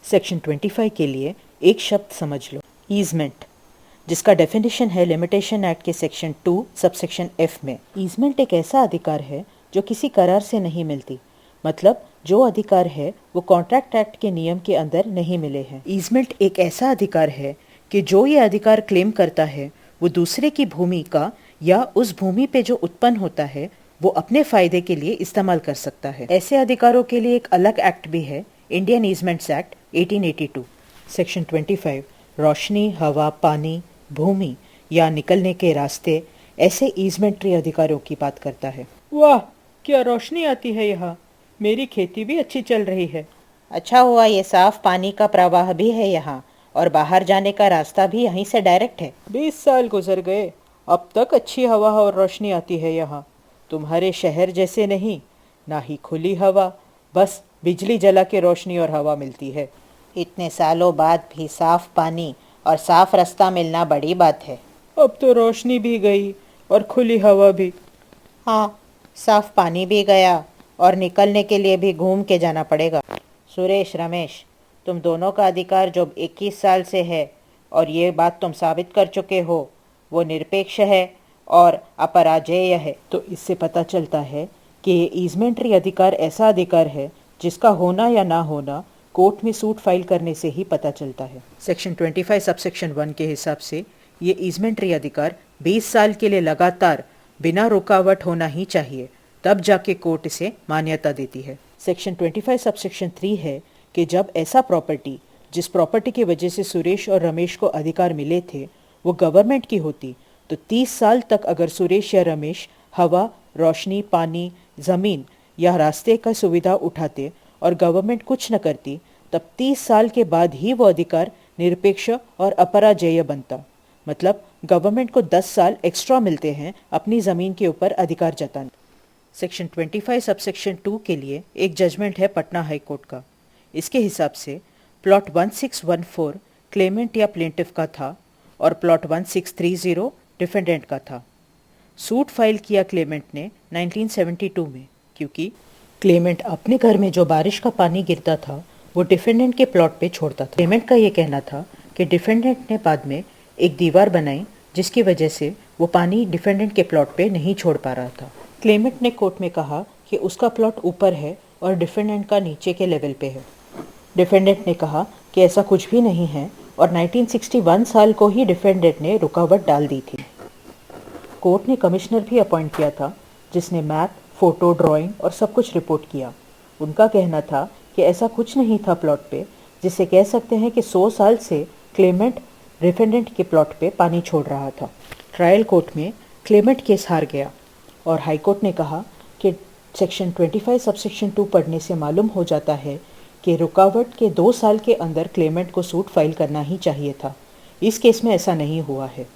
Section 25 के लिए एक शब्द समझ लो, ईजमेंट, जिसका डेफिनेशन है लिमिटेशन एक्ट के सेक्शन 2 सबसेक्शन एफ में। ईजमेंट एक ऐसा अधिकार है जो किसी करार से नहीं मिलती, मतलब जो अधिकार है वो कॉन्ट्रैक्ट एक्ट के नियम के अंदर नहीं मिले हैं। ईजमेंट एक ऐसा अधिकार है कि जो ये अधिकार क्लेम करता है वो दूसरे की भूमि का या उस भूमि पे जो उत्पन्न होता है वो अपने फायदे के लिए इस्तेमाल कर सकता है। ऐसे अधिकारों के लिए एक अलग एक्ट भी है, इंडियन ईजमेंट्स एक्ट 1882। सेक्शन 25 रोशनी, हवा, पानी, भूमि या निकलने के रास्ते ऐसे ईजमेंट्री अधिकारों की बात करता है। वाह, क्या रोशनी आती है यहाँ, मेरी खेती भी अच्छी चल रही है। अच्छा हुआ ये साफ पानी का प्रवाह भी है यहाँ और बाहर जाने का रास्ता भी यहीं से डायरेक्ट है। 20 साल गुजर गए, अब तक अच्छी हवा और रोशनी आती है यहाँ। तुम्हारे शहर जैसे नहीं, ना ही खुली हवा, बस बिजली जला के रोशनी और हवा मिलती है। इतने सालों बाद भी साफ पानी और साफ रास्ता मिलना बड़ी बात है। अब तो रोशनी भी गई और खुली हवा भी। हाँ, साफ पानी भी गया और निकलने के लिए भी घूम के जाना पड़ेगा। सुरेश, रमेश, तुम दोनों का अधिकार जो 21 साल से है और ये बात तुम साबित कर चुके हो वो निरपेक्ष है और अपराजेय है। तो इससे पता चलता है कि ये ईजमेंट्री अधिकार ऐसा अधिकार है जिसका होना या ना होना कोर्ट में सूट फाइल करने से ही पता चलता है। सेक्शन 25 सबसेक्शन 1 के हिसाब से ये ईजमेंट्री अधिकार 20 साल के लिए लगातार बिना रुकावट होना ही चाहिए, तब जाके कोर्ट इसे मान्यता देती है। सेक्शन 25 सबसेक्शन 3 है कि जब ऐसा प्रॉपर्टी जिस प्रॉपर्टी की वजह से सुरेश और रमेश को अधिकार मिले थे वो गवर्नमेंट की होती तो 30 साल तक अगर सुरेश या रमेश हवा, रोशनी, पानी, ज़मीन या रास्ते का सुविधा उठाते और गवर्नमेंट कुछ न करती, तब 30 साल के बाद ही वो अधिकार निरपेक्ष और अपराजेय बनता। मतलब गवर्नमेंट को 10 साल एक्स्ट्रा मिलते हैं अपनी ज़मीन के ऊपर अधिकार जताने। सेक्शन 25 सबसेक्शन 2 के लिए एक जजमेंट है पटना हाई कोर्ट का। इसके हिसाब से प्लॉट 1614 क्लेमेंट या प्लेंटिफ का था और प्लॉट 1630 डिफेंडेंट का था। सूट फाइल किया क्लेमेंट ने 1972 में, क्योंकि क्लेमेंट अपने घर में जो बारिश का पानी गिरता था वो डिफेंडेंट के प्लॉट पे छोड़ता था। क्लेमेंट का ये कहना था कि डिफेंडेंट ने बाद में एक दीवार बनाई जिसकी वजह से वो पानी डिफेंडेंट के प्लॉट पे नहीं छोड़ पा रहा था। क्लेमेंट ने कोर्ट में कहा कि उसका प्लॉट ऊपर है और डिफेंडेंट का नीचे के लेवल पे है। डिफेंडेंट ने कहा कि ऐसा कुछ भी नहीं है और 1961 साल को ही डिफेंडेंट ने रुकावट डाल दी थी। कोर्ट ने कमिश्नर भी अपॉइंट किया था जिसने मैप, फोटो, ड्राइंग और सब कुछ रिपोर्ट किया। उनका कहना था कि ऐसा कुछ नहीं था प्लॉट पे जिससे कह सकते हैं कि 100 साल से क्लेमेंट डिफेंडेंट के प्लॉट पे पानी छोड़ रहा था। ट्रायल कोर्ट में क्लेमेंट केस हार गया और हाई कोर्ट ने कहा कि सेक्शन 25 सबसेक्शन 2 पढ़ने से मालूम हो जाता है कि रुकावट के 2 साल के अंदर क्लेमेंट को सूट फाइल करना ही चाहिए था। इस केस में ऐसा नहीं हुआ है,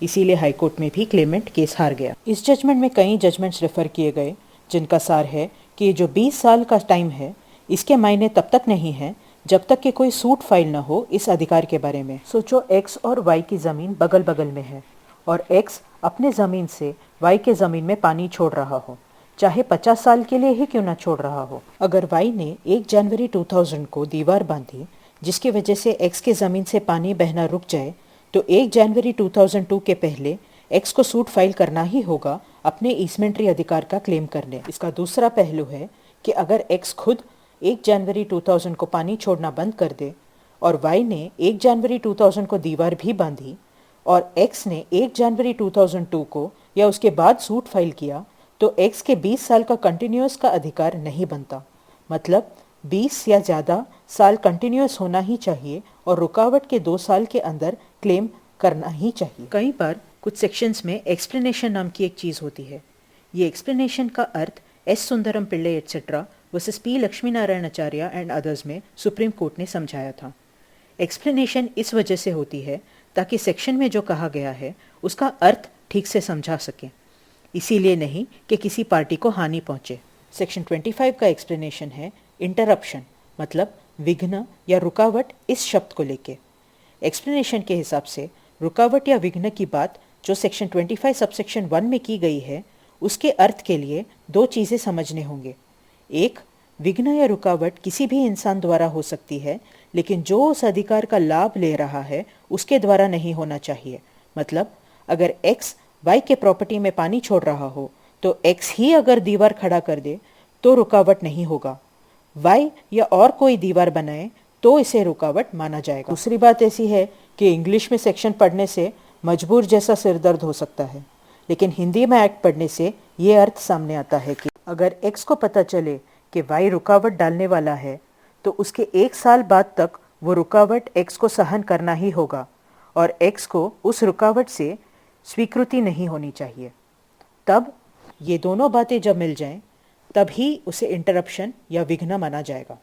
इसीलिए हाई कोर्ट में भी क्लेमेंट केस हार गया। इस जजमेंट में कई जजमेंट्स रेफर किए गए जिनका सार है कि ये जो 20 साल का टाइम है इसके मायने तब तक नहीं है जब तक कि कोई सूट फाइल न हो इस अधिकार के बारे में। सोचो एक्स और वाई की ज़मीन बगल बगल में है और एक्स अपने ज़मीन से वाई के ज़मीन में पानी छोड़ रहा हो, चाहे 50 साल के लिए ही क्यों ना छोड़ रहा हो। अगर वाई ने 1 जनवरी 2000 को दीवार बांधी जिसकी वजह से एक्स के ज़मीन से पानी बहना रुक जाए तो 1 जनवरी 2002 के पहले एक्स को सूट फाइल करना ही होगा अपने ईजमेंट्री अधिकार का क्लेम करने। इसका दूसरा पहलू है कि अगर एक्स खुद 1 जनवरी 2000 को पानी छोड़ना बंद कर दे और वाई ने 1 जनवरी 2000 को दीवार भी बांधी और एक्स ने 1 जनवरी 2002 को या उसके बाद सूट फाइल किया तो एक्स के 20 साल का कंटिन्यूअस का अधिकार नहीं बनता। मतलब 20 या ज़्यादा साल कंटिन्यूअस होना ही चाहिए और रुकावट के 2 साल के अंदर क्लेम करना ही चाहिए। कई बार कुछ सेक्शंस में एक्सप्लेनेशन नाम की एक चीज़ होती है। ये एक्सप्लेनेशन का अर्थ S Sundaram Pillai etcetera versus P Lakshmi Narayan Acharya and others में सुप्रीम कोर्ट ने समझाया था। एक्सप्लेनेशन इस वजह से होती है ताकि सेक्शन में जो कहा गया है उसका अर्थ ठीक से समझा सकें, इसीलिए नहीं कि किसी पार्टी को हानि पहुंचे। सेक्शन 25 का एक्सप्लेनेशन है इंटरप्शन, मतलब विघ्न या रुकावट इस शब्द को लेके। एक्सप्लेनेशन के हिसाब से रुकावट या विघ्न की बात जो सेक्शन 25 सबसेक्शन 1 में की गई है उसके अर्थ के लिए 2 चीज़ें समझने होंगे। एक, विघ्न या रुकावट किसी भी इंसान द्वारा हो सकती है, लेकिन जो उस अधिकार का लाभ ले रहा है उसके द्वारा नहीं होना चाहिए। मतलब अगर एक्स वाई के प्रॉपर्टी में पानी छोड़ रहा हो तो एक्स ही अगर दीवार खड़ा कर दे तो रुकावट नहीं होगा। वाई या और कोई दीवार बनाए तो इसे रुकावट माना जाएगा। दूसरी बात ऐसी है कि इंग्लिश में सेक्शन पढ़ने से मजबूर जैसा सिरदर्द हो सकता है, लेकिन हिंदी में एक्ट पढ़ने से ये अर्थ सामने आता है कि अगर एक्स को पता चले कि वाई रुकावट डालने वाला है तो उसके 1 साल बाद तक वो रुकावट एक्स को सहन करना ही होगा और एक्स को उस रुकावट से स्वीकृति नहीं होनी चाहिए। तब ये दोनों बातें जब मिल जाएं तब ही उसे इंटरप्शन या विघ्न माना जाएगा।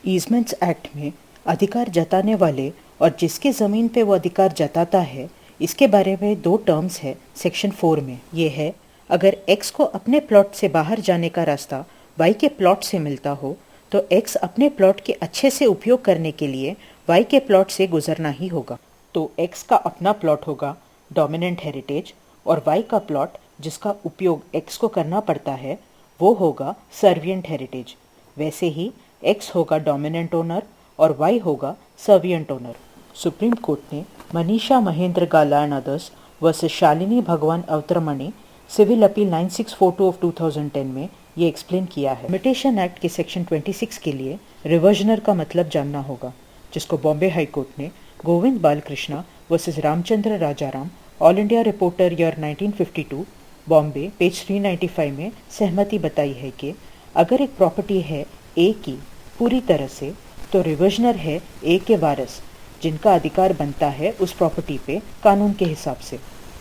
ईजमेंट्स एक्ट में अधिकार जताने वाले और जिसके ज़मीन पे वो अधिकार जताता है इसके बारे में 2 टर्म्स है सेक्शन 4 में। ये है अगर एक्स को अपने प्लॉट से बाहर जाने का रास्ता वाई के प्लॉट से मिलता हो तो एक्स अपने प्लॉट के अच्छे से उपयोग करने के लिए वाई के प्लॉट से गुजरना ही होगा। तो एक्स का अपना प्लॉट होगा डोमिनेंट हेरिटेज और वाई का प्लॉट जिसका उपयोग एक्स को करना पड़ता है वो होगा सर्विएंट हेरिटेज। वैसे ही एक्स होगा डोमिनेंट ओनर और वाई होगा सर्विएंट ओनर। सुप्रीम कोर्ट ने मनीषा महेंद्र गाला एंड अदर्स वर्सेस शालिनी भगवान अवतरमणि सिविल अपील 9642 ऑफ 2010 में ये एक्सप्लेन किया है। लिमिटेशन एक्ट के सेक्शन 26 के लिए रिवर्जनर का मतलब जानना होगा, जिसको बॉम्बे हाई कोर्ट ने Govind Balkrishna versus Ramchandra Rajaram all India reporter year 1952 Bombay page 395 में सहमति बताई है कि अगर एक प्रॉपर्टी है ए की पूरी तरह से तो रिवर्जनर है ए के वारिस जिनका अधिकार बनता है उस प्रॉपर्टी पे कानून के हिसाब से।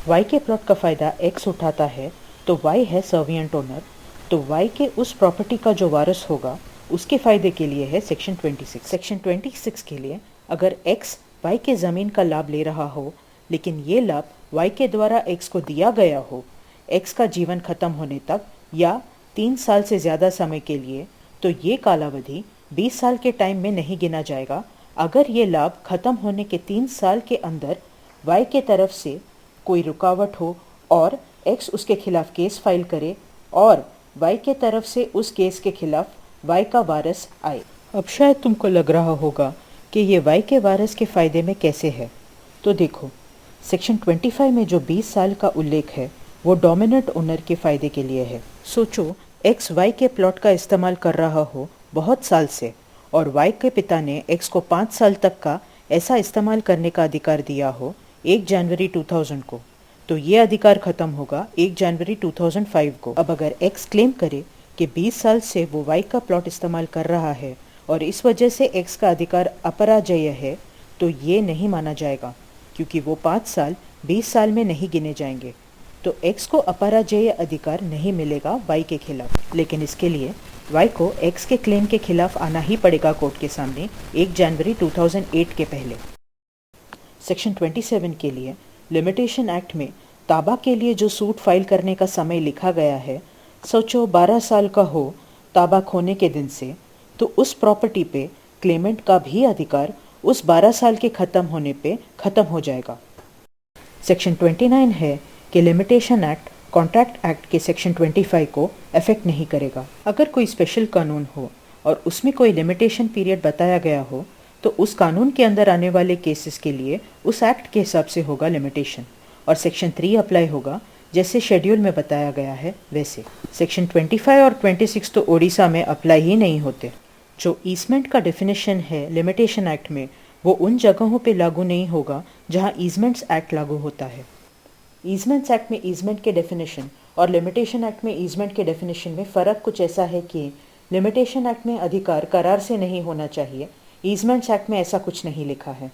वाई के प्लॉट का फ़ायदा एक्स उठाता है तो वाई है सर्विएंट ओनर, तो वाई के उस प्रॉपर्टी का जो वारिस होगा उसके फ़ायदे के लिए है सेक्शन 26। सेक्शन 26 के लिए अगर एक्स वाई के ज़मीन का लाभ ले रहा हो लेकिन ये लाभ वाई के द्वारा एक्स को दिया गया हो एक्स का जीवन खत्म होने तक या 3 साल से ज़्यादा समय के लिए, तो ये कालावधि 20 साल के टाइम में नहीं गिना जाएगा अगर ये लाभ खत्म होने के 3 साल के अंदर वाई के तरफ से कोई रुकावट हो और एक्स उसके खिलाफ केस फाइल करे और वाई के तरफ से उस केस के खिलाफ वाई का वारिस आए। अब शायद तुमको लग रहा होगा कि ये वाई के वारिस के फ़ायदे में कैसे है, तो देखो सेक्शन 25 में जो 20 साल का उल्लेख है वो डोमिनेंट ओनर के फ़ायदे के लिए है। सोचो एक्स वाई के प्लॉट का इस्तेमाल कर रहा हो बहुत साल से और वाई के पिता ने एक्स को 5 साल तक का ऐसा इस्तेमाल करने का अधिकार दिया हो 1 जनवरी 2000 को, तो ये अधिकार ख़त्म होगा 1 जनवरी 2005 को। अब अगर एक्स क्लेम करे कि 20 साल से वो वाई का प्लॉट इस्तेमाल कर रहा है और इस वजह से एक्स का अधिकार अपराजेय है तो ये नहीं माना जाएगा क्योंकि वो 5 साल 20 साल में नहीं गिने जाएंगे, तो एक्स को अपराजेय अधिकार नहीं मिलेगा वाई के खिलाफ। लेकिन इसके लिए वाई को एक्स के क्लेम के खिलाफ आना ही पड़ेगा कोर्ट के सामने 1 जनवरी 2008 के पहले। सेक्शन 27 के लिए लिमिटेशन एक्ट में ताबा के लिए जो सूट फाइल करने का समय लिखा गया है, सोचो 12 साल का हो ताबा खोने के दिन से, तो उस प्रॉपर्टी पे क्लेमेंट का भी अधिकार उस 12 साल के ख़त्म होने पे ख़त्म हो जाएगा। सेक्शन 29 है कि लिमिटेशन एक्ट कॉन्ट्रैक्ट एक्ट के सेक्शन 25 को अफेक्ट नहीं करेगा। अगर कोई स्पेशल कानून हो और उसमें कोई लिमिटेशन पीरियड बताया गया हो तो उस कानून के अंदर आने वाले केसेस के लिए उस एक्ट के हिसाब से होगा लिमिटेशन और सेक्शन 3 अप्लाई होगा जैसे शेड्यूल में बताया गया है वैसे। सेक्शन 25 और 26 तो ओडिशा में अप्लाई ही नहीं होते। जो ईजमेंट का डेफिनेशन है लिमिटेशन एक्ट में वो उन जगहों पे लागू नहीं होगा जहां ईजमेंट्स एक्ट लागू होता है। ईजमेंट्स एक्ट में ईजमेंट के डेफिनेशन और लिमिटेशन एक्ट में ईजमेंट के डेफिनेशन में फ़र्क कुछ ऐसा है कि लिमिटेशन एक्ट में अधिकार करार से नहीं होना चाहिए, ईजमेंट्स एक्ट में ऐसा कुछ नहीं लिखा है।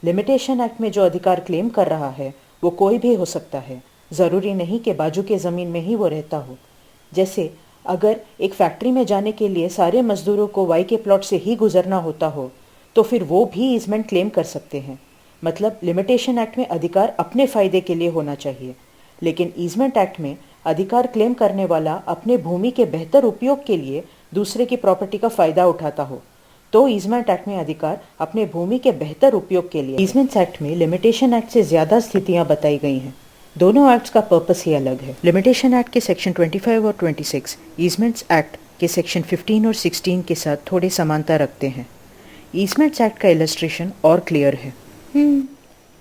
लिमिटेशन एक्ट में जो अधिकार क्लेम कर रहा है वो कोई भी हो सकता है, ज़रूरी नहीं कि बाजू के ज़मीन में ही वो रहता हो। जैसे अगर एक फैक्ट्री में जाने के लिए सारे मजदूरों को वाई के प्लॉट से ही गुजरना होता हो तो फिर वो भी ईजमेंट क्लेम कर सकते हैं। मतलब लिमिटेशन एक्ट में अधिकार अपने फ़ायदे के लिए होना चाहिए, लेकिन ईजमेंट एक्ट में अधिकार क्लेम करने वाला अपने भूमि के बेहतर उपयोग के लिए दूसरे की प्रॉपर्टी का फ़ायदा उठाता हो तो ईजमेंट एक्ट में अधिकार अपने भूमि के बेहतर उपयोग के लिए। ईजमेंट एक्ट में लिमिटेशन एक्ट से ज़्यादा स्थितियाँ बताई गई हैं। दोनों एक्ट्स का पर्पस ही अलग है। लिमिटेशन एक्ट के सेक्शन 25 और 26 ईजमेंट्स एक्ट के सेक्शन 15 और 16 के साथ थोड़े समानता रखते हैं। ईसमेंट्स एक्ट का इलस्ट्रेशन और क्लियर है।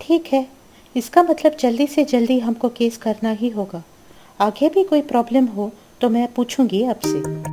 ठीक है, इसका मतलब जल्दी से जल्दी हमको केस करना ही होगा। आगे भी कोई प्रॉब्लम हो तो मैं पूछूंगी आपसे।